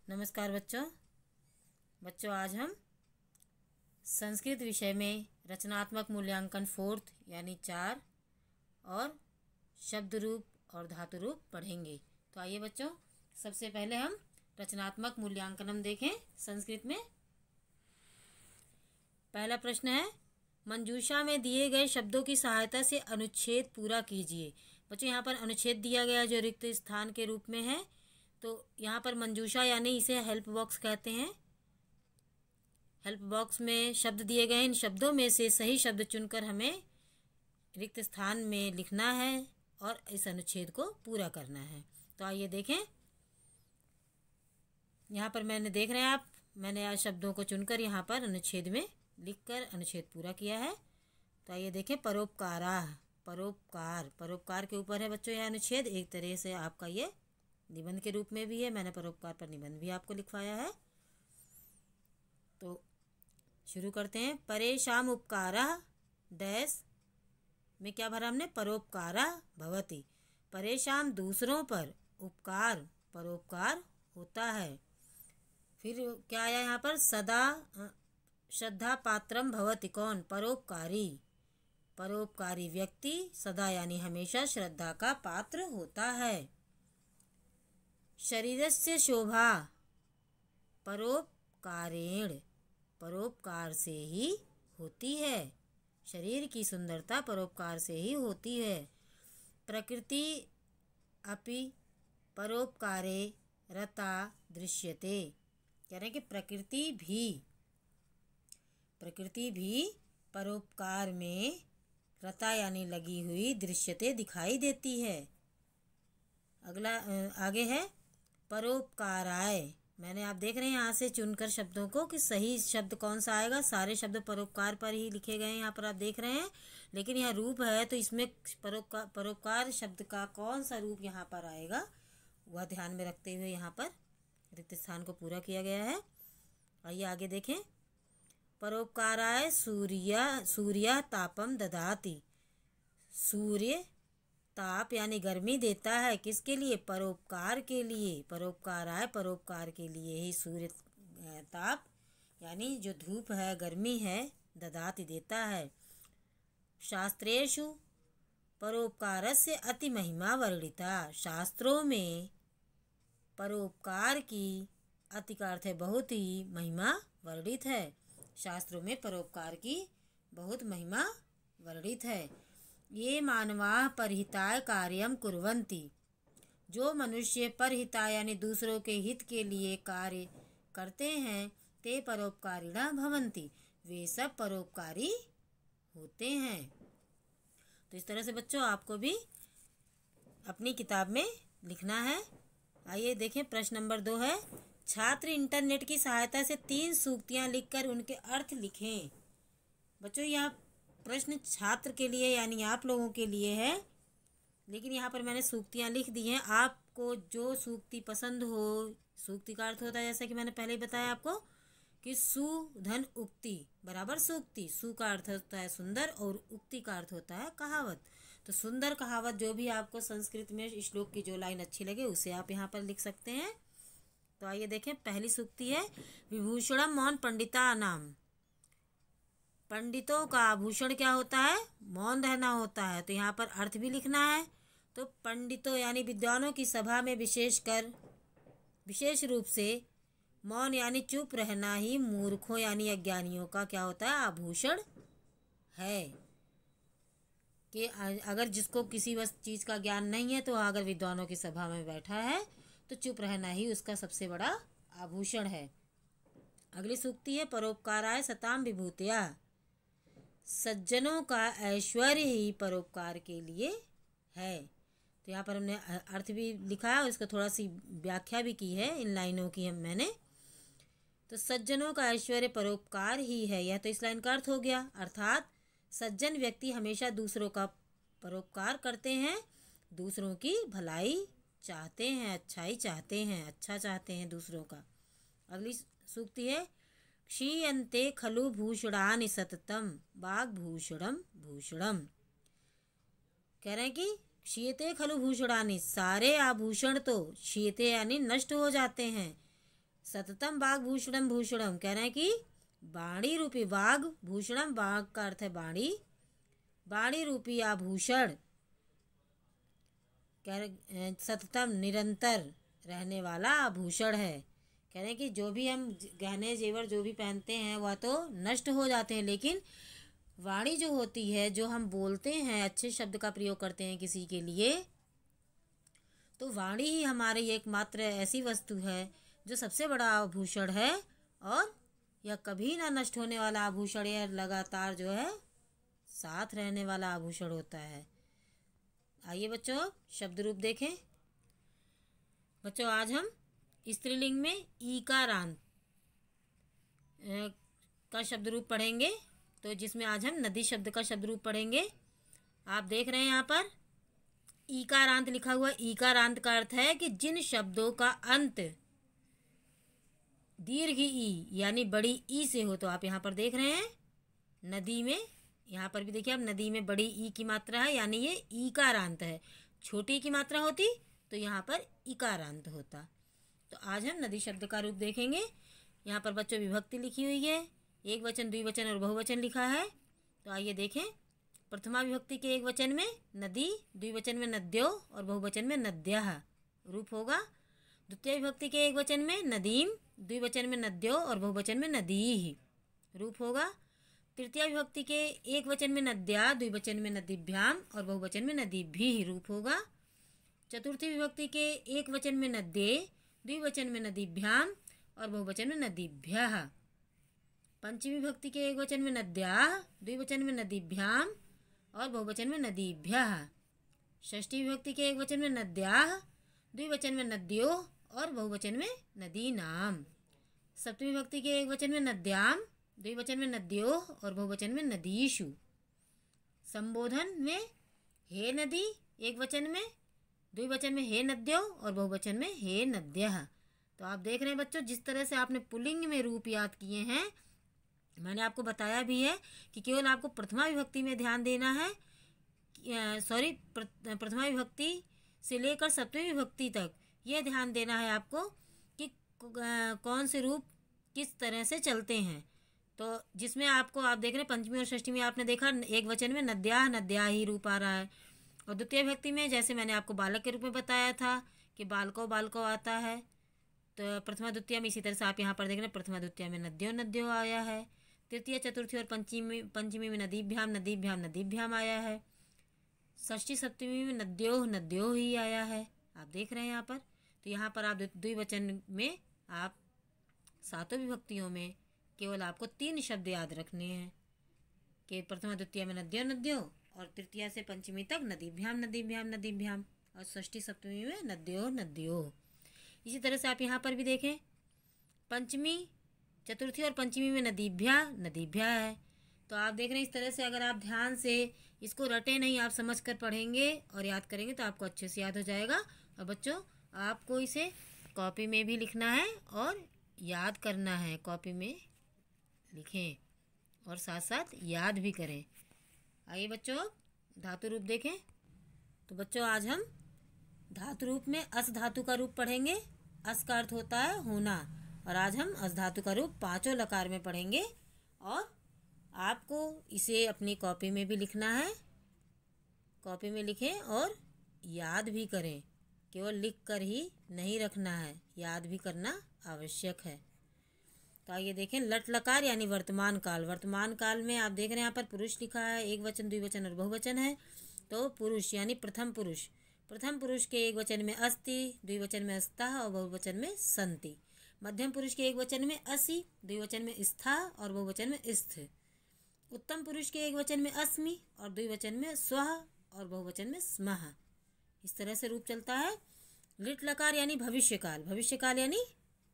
नमस्कार बच्चों आज हम संस्कृत विषय में रचनात्मक मूल्यांकन फोर्थ यानी 4 और शब्द रूप और धातु रूप पढ़ेंगे। तो आइए बच्चों, सबसे पहले हम रचनात्मक मूल्यांकन देखें संस्कृत में। पहला प्रश्न है, मंजूषा में दिए गए शब्दों की सहायता से अनुच्छेद पूरा कीजिए। बच्चों यहाँ पर अनुच्छेद दिया गया जो रिक्त स्थान के रूप में है। तो यहाँ पर मंजूषा यानी इसे हेल्प बॉक्स कहते हैं। हेल्प बॉक्स में शब्द दिए गए, इन शब्दों में से सही शब्द चुनकर हमें रिक्त स्थान में लिखना है और इस अनुच्छेद को पूरा करना है। तो आइए देखें, यहाँ पर देख रहे हैं आप, मैंने आज शब्दों को चुनकर यहाँ पर अनुच्छेद में लिखकर अनुच्छेद पूरा किया है। तो आइए देखें, परोपकारा, परोपकार के ऊपर है बच्चों यह अनुच्छेद। एक तरह से आपका ये निबंध के रूप में भी है, मैंने परोपकार पर निबंध भी आपको लिखवाया है। तो शुरू करते हैं। परेशान उपकारा डैश में क्या भरा हमने, परोपकारा भवति। परेशान दूसरों पर, उपकार परोपकार होता है। फिर क्या आया यहाँ पर, सदा श्रद्धा पात्रम भवति, कौन, परोपकारी व्यक्ति सदा यानी हमेशा श्रद्धा का पात्र होता है। शरीरस्य शोभा परोपकारेण, परोपकार से ही होती है। शरीर की सुंदरता परोपकार से ही होती है। प्रकृति अपि परोपकारे रता दृश्यते, कह रहे हैं कि प्रकृति भी परोपकार में रता यानी लगी हुई, दृश्यते दिखाई देती है। अगला आगे है परोपकाराय। मैंने, आप देख रहे हैं यहाँ से चुनकर शब्दों को कि सही शब्द कौन सा आएगा। सारे शब्द परोपकार पर ही लिखे गए हैं, यहाँ पर आप देख रहे हैं। लेकिन यह रूप है तो इसमें परोपकार शब्द का कौन सा रूप यहाँ पर आएगा वह ध्यान में रखते हुए यहाँ पर रिक्त स्थान को पूरा किया गया है। आइए आगे देखें। परोपकाराय सूर्य तापम ददाति, सूर्य ताप यानी गर्मी देता है। किसके लिए, परोपकार के लिए। परोपकाराय परोपकार के लिए ही सूर्य ताप यानी जो धूप है, गर्मी है, ददाति देता है। शास्त्रेषु परोपकारस्य अति महिमा वर्णिता, शास्त्रों में परोपकार की, अति का अर्थ है बहुत ही, महिमा वर्णित है। शास्त्रों में परोपकार की बहुत महिमा वर्णित है। ये मानवाः परहिताय कार्यम कुर्वन्ति, जो मनुष्य परहिताय यानी दूसरों के हित के लिए कार्य करते हैं, ते परोपकारिणः भवन्ति, वे सब परोपकारी होते हैं। तो इस तरह से बच्चों आपको भी अपनी किताब में लिखना है। आइए देखें, प्रश्न नंबर 2 है, छात्र इंटरनेट की सहायता से 3 सूक्तियाँ लिखकर उनके अर्थ लिखें। बच्चों यहाँ प्रश्न छात्र के लिए यानी आप लोगों के लिए है, लेकिन यहाँ पर मैंने सूक्तियाँ लिख दी हैं। आपको जो सूक्ति पसंद हो, सूक्ति का अर्थ होता है जैसा कि मैंने पहले ही बताया आपको कि सुधन उक्ति बराबर सूक्ति। सु का अर्थ होता है सुंदर और उक्ति का अर्थ होता है कहावत। तो सुंदर कहावत जो भी आपको संस्कृत में श्लोक की जो लाइन अच्छी लगे उसे आप यहाँ पर लिख सकते हैं। तो आइए देखें, पहली सूक्ति है, विभूषणम मौन पंडिता नाम। पंडितों का आभूषण क्या होता है, मौन रहना होता है। तो यहाँ पर अर्थ भी लिखना है। तो पंडितों यानी विद्वानों की सभा में विशेष रूप से मौन यानी चुप रहना ही मूर्खों यानी अज्ञानियों का क्या होता है, आभूषण है। कि अगर जिसको किसी चीज़ का ज्ञान नहीं है तो अगर विद्वानों की सभा में बैठा है तो चुप रहना ही उसका सबसे बड़ा आभूषण है। अगली सूक्ति है, परोपकाराय सताम विभूतिया, सज्जनों का ऐश्वर्य ही परोपकार के लिए है। तो यहाँ पर हमने अर्थ भी लिखा है और इसको थोड़ा सी व्याख्या भी की है इन लाइनों की मैंने। तो सज्जनों का ऐश्वर्य परोपकार ही है, यह तो इस लाइन का अर्थ हो गया। अर्थात सज्जन व्यक्ति हमेशा दूसरों का परोपकार करते हैं, दूसरों की भलाई चाहते हैं, अच्छाई चाहते हैं, अच्छा चाहते हैं दूसरों का। अगली सूक्ति है, क्षीयन्ते खलु भूषणानि सततम वाग्भूषणम भूषणम। कह रहे हैं कि क्षीयते खलु भूषणानि, सारे आभूषण तो क्षीयते यानी नष्ट हो जाते हैं, सततम वाग भूषणम भूषणम, कह रहे हैं कि वाणी रूपी वाग भूषणम, वाग का अर्थ है वाणी, वाणी रूपी आभूषण सततम निरंतर रहने वाला आभूषण है। कह रहे हैं कि जो भी हम गहने जेवर जो भी पहनते हैं वह तो नष्ट हो जाते हैं, लेकिन वाणी जो होती है, जो हम बोलते हैं, अच्छे शब्द का प्रयोग करते हैं किसी के लिए, तो वाणी ही हमारी एकमात्र ऐसी वस्तु है जो सबसे बड़ा आभूषण है, और यह कभी ना नष्ट होने वाला आभूषण, यह लगातार जो है साथ रहने वाला आभूषण होता है। आइए बच्चों शब्द रूप देखें। बच्चों आज हम स्त्रीलिंग में ईकारांत का शब्द रूप पढ़ेंगे, तो जिसमें आज हम नदी शब्द का शब्द रूप पढ़ेंगे। आप देख रहे हैं यहाँ पर ईकारांत लिखा हुआ। ईकारांत का अर्थ है कि जिन शब्दों का अंत दीर्घ ई यानी बड़ी ई से हो। तो आप यहाँ पर देख रहे हैं नदी में, यहाँ पर भी देखिए आप, नदी में बड़ी ई की मात्रा है, यानी ये ईकारांत है। छोटी की मात्रा होती तो यहाँ पर इकारांत होता। तो आज हम नदी शब्द का रूप देखेंगे। यहाँ पर बच्चों विभक्ति लिखी हुई है, एक वचन, द्विवचन और बहुवचन लिखा है। तो आइए देखें। प्रथमा विभक्ति के एक वचन में नदी, द्विवचन में नद्यो और बहुवचन में नद्यः रूप होगा। द्वितीय विभक्ति के एक वचन में नदीम, द्विवचन में नद्यो और बहुवचन में नदीः रूप होगा। तृतीय विभक्ति के एक वचन में नद्या, द्विवचन में नदीभ्याम और बहुवचन में नदीभिः रूप होगा। चतुर्थी विभक्ति के एक वचन में नद्ये, द्विवचन में नदीभ्याम और बहुवचन में नदीभ्यः। पंचमी विभक्ति के एक वचन में नद्याः, द्विवचन में नदीभ्याम और बहुवचन में नदीभ्यः। षष्ठी विभक्ति के एक वचन में नद्याः, द्विवचन में नद्यो और बहुवचन में नदीनाम। सप्तमी विभक्ति के एक वचन में नद्याम, द्विवचन में नद्यो और बहुवचन में नदीषु। संबोधन में हे नदी एक वचन में, द्विवचन में हे नद्यो और बहुवचन में हे नद्यः। तो आप देख रहे हैं बच्चों, जिस तरह से आपने पुल्लिंग में रूप याद किए हैं, मैंने आपको बताया भी है कि केवल आपको प्रथमा विभक्ति में ध्यान देना है। प्रथमा विभक्ति से लेकर सप्तमी विभक्ति तक यह ध्यान देना है आपको कि कौन से रूप किस तरह से चलते हैं। तो जिसमें आपको, आप देख रहे हैं पंचमी और षष्ठी में आपने देखा एक वचन में नद्याः नद्याः ही रूप आ रहा है, और द्वितीय विभक्ति में जैसे मैंने आपको बालक के रूप में बताया था कि बालको बालको आता है। तो प्रथमा द्वितीय में इसी तरह से आप यहाँ पर देख रहे हैं प्रथमा द्वितीय में नद्यो नद्यो आया है। तृतीय चतुर्थी और पंचमी में नदीभ्याम नदीभ्याम नदीभ्याम आया है। षष्ठी सप्तमी में नद्यो नद्यो ही आया है, आप देख रहे हैं यहाँ पर। तो यहाँ पर आप द्विवचन में आप सातों विभक्तियों में केवल आपको 3 शब्द याद रखने हैं कि प्रथमा द्वितीय में नद्यो नद्यो और तृतीया से पंचमी तक नदीभ्याम नदीभ्याम नदीभ्याम और षष्ठी सप्तमी में नद्यो नद्यो। इसी तरह से आप यहाँ पर भी देखें, पंचमी चतुर्थी और पंचमी में नदीभ्या नदीभ्या है। तो आप देख रहे हैं इस तरह से अगर आप ध्यान से इसको रटे नहीं, आप समझ कर पढ़ेंगे और याद करेंगे तो आपको अच्छे से याद हो जाएगा। और बच्चों आपको इसे कॉपी में भी लिखना है और याद करना है। कॉपी में लिखें और साथ साथ याद भी करें। आइए बच्चों धातु रूप देखें। तो बच्चों आज हम धातु रूप में अस धातु का रूप पढ़ेंगे। अस का अर्थ होता है होना, और आज हम अस धातु का रूप 5 लकार में पढ़ेंगे। और आपको इसे अपनी कॉपी में भी लिखना है। कॉपी में लिखें और याद भी करें, केवल लिख कर ही नहीं रखना है, याद भी करना आवश्यक है। तो आइए देखें, लट लकार यानी वर्तमान काल। वर्तमान काल में आप देख रहे हैं यहाँ पर पुरुष लिखा है, एक वचन द्विवचन और बहुवचन है। तो पुरुष यानी प्रथम पुरुष, प्रथम पुरुष के एक वचन में अस्ति, द्विवचन में अस्तः और बहुवचन में सन्ति। मध्यम पुरुष के एक वचन में असि, द्विवचन में स्था और बहुवचन में स्थ। उत्तम पुरुष के एक वचन में अस्मि और द्विवचन में स्वः और बहुवचन में स्मः। इस तरह से रूप चलता है। लिट लकार यानी भविष्य काल, भविष्य काल यानी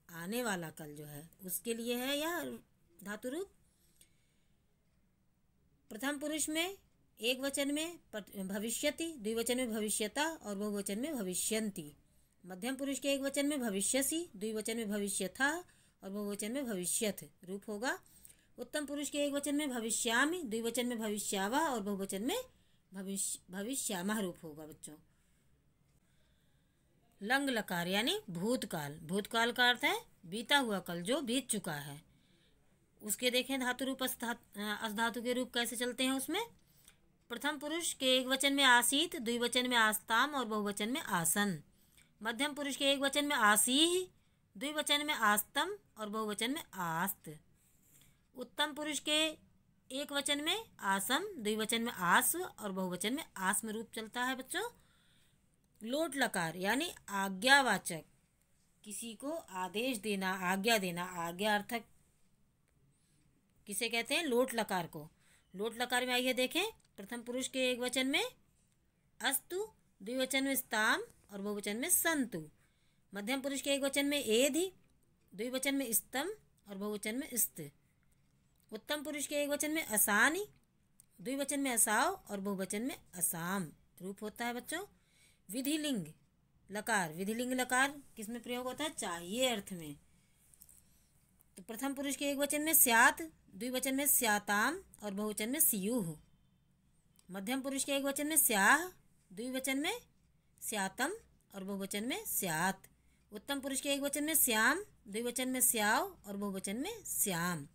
आने वाला कल जो है उसके लिए है यह धातु रूप। प्रथम पुरुष में एक वचन में भविष्यति, द्विवचन में भविष्यता और बहुवचन में भविष्यन्ति। मध्यम पुरुष के एक वचन में भविष्यसि, द्विवचन में भविष्यथा और बहुवचन में भविष्यथ रूप होगा। उत्तम पुरुष के एक वचन में भविष्यामि, द्विवचन में भविष्यावा और बहुवचन में भविष्यामः रूप होगा बच्चों। लंग लकार यानी भूतकाल। भूतकाल का अर्थ है बीता हुआ कल, जो बीत चुका है। उसके देखें धातु रूप अस्धातु के रूप कैसे चलते हैं उसमें। प्रथम पुरुष के एक वचन में आसीत, द्विवचन में आस्ताम और बहुवचन में आसन। मध्यम पुरुष के एक वचन में आसीह, द्विवचन में आस्तम और बहुवचन में आस्त। उत्तम पुरुष के एक वचन में आसम, द्विवचन में आस्व और बहुवचन में आस्म रूप चलता है बच्चों। लोट लकार यानी आज्ञावाचक, किसी को आदेश देना, आज्ञा देना। आज्ञा अर्थक किसे कहते हैं? लोट लकार को। लोट लकार में आइए देखें, प्रथम पुरुष के एक वचन में अस्तु, द्विवचन में स्ताम और बहुवचन में संतु। मध्यम पुरुष के एक वचन में एधि, द्विवचन में स्तम और बहुवचन में स्त। उत्तम पुरुष के एक वचन में असानी, द्विवचन में असाव और बहुवचन में असाम रूप होता है बच्चों। विधिलिंग लकार, विधिलिंग लकार किसमें प्रयोग होता है? चाहिए अर्थ में। तो प्रथम पुरुष के एक वचन में स्यात, द्विवचन में स्याताम और बहुवचन में स्यूह। मध्यम पुरुष के एक वचन में स्याह, द्विवचन में स्यातम और बहुवचन में स्यात। उत्तम पुरुष के एक वचन में श्याम, द्विवचन में स्याव और बहुवचन में श्याम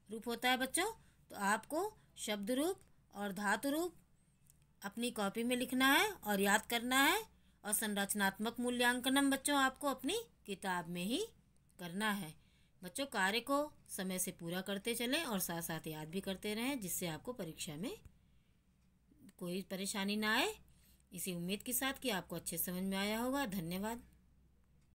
रूप होता है बच्चों। तो आपको शब्द रूप और धातु रूप अपनी कॉपी में लिखना है और याद करना है, और संरचनात्मक मूल्यांकन बच्चों आपको अपनी किताब में ही करना है। बच्चों कार्य को समय से पूरा करते चलें और साथ साथ याद भी करते रहें, जिससे आपको परीक्षा में कोई परेशानी ना आए। इसी उम्मीद के साथ कि आपको अच्छे समझ में आया होगा। धन्यवाद।